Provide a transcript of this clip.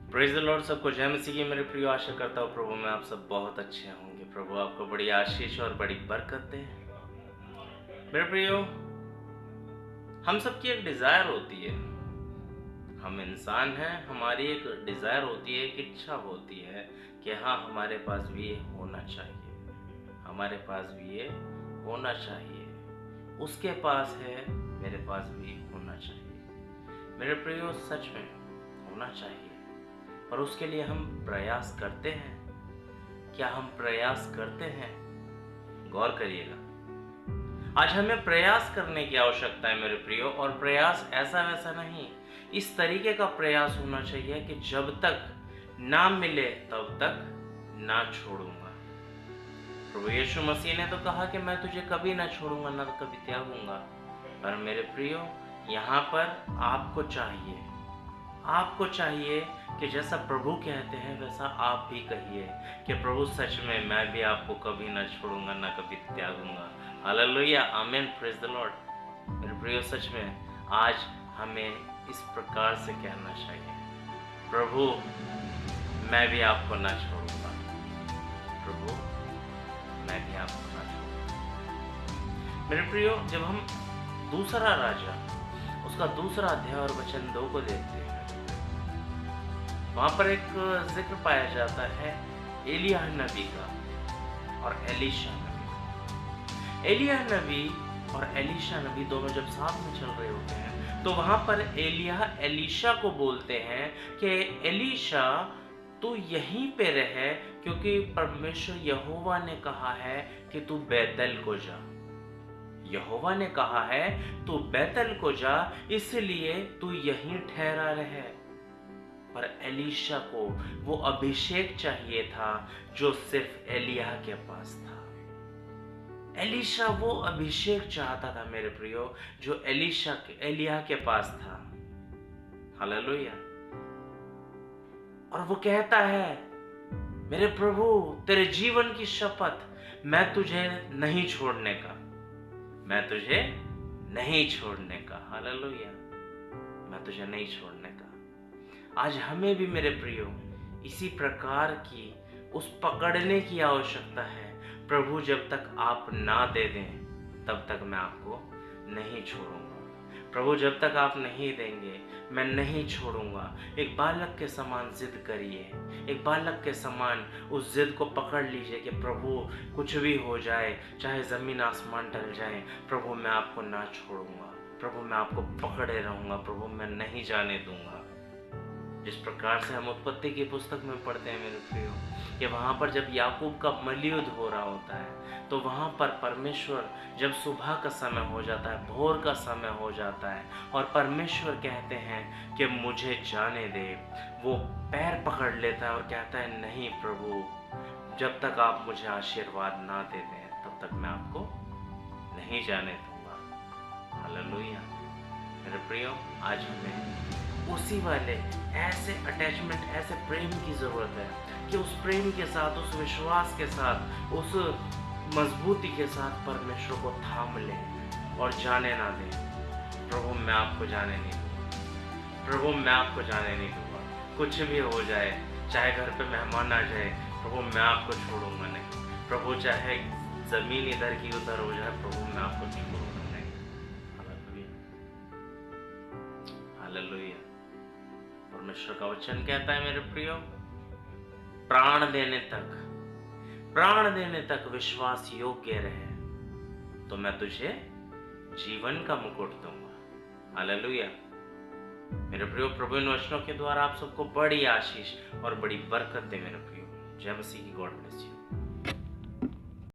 Praise the Lord. सबको जय मसीह की मेरे प्रियो। आशा करता हूँ प्रभु में आप सब बहुत अच्छे होंगे। प्रभु आपको बड़ी आशीष और बड़ी बरकत दे। मेरे प्रियो, हम सबकी एक डिजायर होती है। हम इंसान हैं, हमारी एक डिजायर होती है, एक इच्छा होती है कि हाँ, हमारे पास भी ये होना चाहिए, हमारे पास भी ये होना चाहिए, उसके पास है, मेरे पास भी होना चाहिए। मेरे प्रियो, सच में होना चाहिए, पर उसके लिए हम प्रयास करते हैं। क्या हम प्रयास करते हैं? गौर करिएगा। आज हमें प्रयास करने की आवश्यकता है मेरे प्रियो, और प्रयास ऐसा वैसा नहीं, इस तरीके का प्रयास होना चाहिए कि जब तक ना मिले तब तक ना छोड़ूंगा। प्रभु यीशु मसीह ने तो कहा कि मैं तुझे कभी ना छोड़ूंगा, ना कभी त्यागूंगा। पर मेरे प्रियो, यहाँ पर आपको चाहिए कि जैसा प्रभु कहते हैं वैसा आप भी कहिए कि प्रभु सच में मैं भी आपको कभी ना छोड़ूंगा, ना कभी त्यागूंगा। हालेलुया, आमीन, प्रेज द लॉर्ड। मेरे प्रियो, सच में आज हमें इस प्रकार से कहना चाहिए, प्रभु मैं भी आपको ना छोड़ूंगा, प्रभु मैं भी आपको ना छोड़ूंगा। मेरे प्रियो, जब हम दूसरा राजा उसका दूसरा अध्याय और वचन 2 को देखते हैं, वहां पर एक जिक्र पाया जाता है एलिय्याह नबी का और एलीशा नबी का। एलिय्याह नबी और एलीशा नबी दोनों जब साथ में चल रहे होते हैं, तो वहां पर एलिय्याह एलीशा को बोलते हैं कि एलीशा तू यहीं पे रहे, क्योंकि परमेश्वर यहोवा ने कहा है कि तू बैतल को जा। यहोवा ने कहा है तू बैतल को जा, इसलिए तू यहीं ठहरा रहे। पर एलीशा को वो अभिषेक चाहिए था जो सिर्फ एलिय्याह के पास था। एलीशा वो अभिषेक चाहता था मेरे प्रियो, जो एलिय्याह के पास था। हालेलुया। और वो कहता है, मेरे प्रभु तेरे जीवन की शपथ, मैं तुझे नहीं छोड़ने का, मैं तुझे नहीं छोड़ने का। हालेलुया, मैं तुझे नहीं छोड़ने का। आज हमें भी मेरे प्रियो इसी प्रकार की उस पकड़ने की आवश्यकता है। प्रभु जब तक आप ना दे दें तब तक मैं आपको नहीं छोड़ूंगा। प्रभु जब तक आप नहीं देंगे मैं नहीं छोड़ूंगा। एक बालक के समान जिद करिए, एक बालक के समान उस जिद को पकड़ लीजिए कि प्रभु कुछ भी हो जाए, चाहे जमीन आसमान टल जाए, प्रभु मैं आपको ना छोड़ूंगा, प्रभु मैं आपको पकड़े रहूंगा, प्रभु मैं नहीं जाने दूंगा। जिस प्रकार से हम उत्पत्ति की पुस्तक में पढ़ते हैं मेरे प्रियो, कि वहाँ पर जब याकूब का मल्लयुद्ध हो रहा होता है, तो वहाँ पर परमेश्वर जब सुबह का समय हो जाता है, भोर का समय हो जाता है, और परमेश्वर कहते हैं कि मुझे जाने दे, वो पैर पकड़ लेता है और कहता है नहीं प्रभु, जब तक आप मुझे आशीर्वाद ना दे दें तब तक मैं आपको नहीं जाने दूंगा। हालेलुया। मेरे प्रियो, आज हमें उसी वाले ऐसे अटैचमेंट, ऐसे प्रेम की जरूरत है कि उस प्रेम के साथ, उस विश्वास के साथ, उस मजबूती के साथ परमेश्वर को थाम लें और जाने ना दें। प्रभु मैं आपको जाने नहीं दूंगा, प्रभु मैं आपको जाने नहीं दूंगा। कुछ भी हो जाए, चाहे घर पे मेहमान आ जाए, प्रभु मैं आपको छोड़ूंगा नहीं। प्रभु चाहे जमीन इधर की उधर हो जाए, प्रभु मैं आपको छोड़ूंगा नहीं। हालेलुया। परमेश्वर का वचन कहता है मेरे प्रियो, प्राण देने तक विश्वास योग्य रहे तो मैं तुझे जीवन का मुकुट दूंगा। हालेलुया। मेरे प्रियो, प्रभु इन वचनों के द्वारा आप सबको बड़ी आशीष और बड़ी बरकत दे मेरे प्रियो। जय मसीह की। God bless you.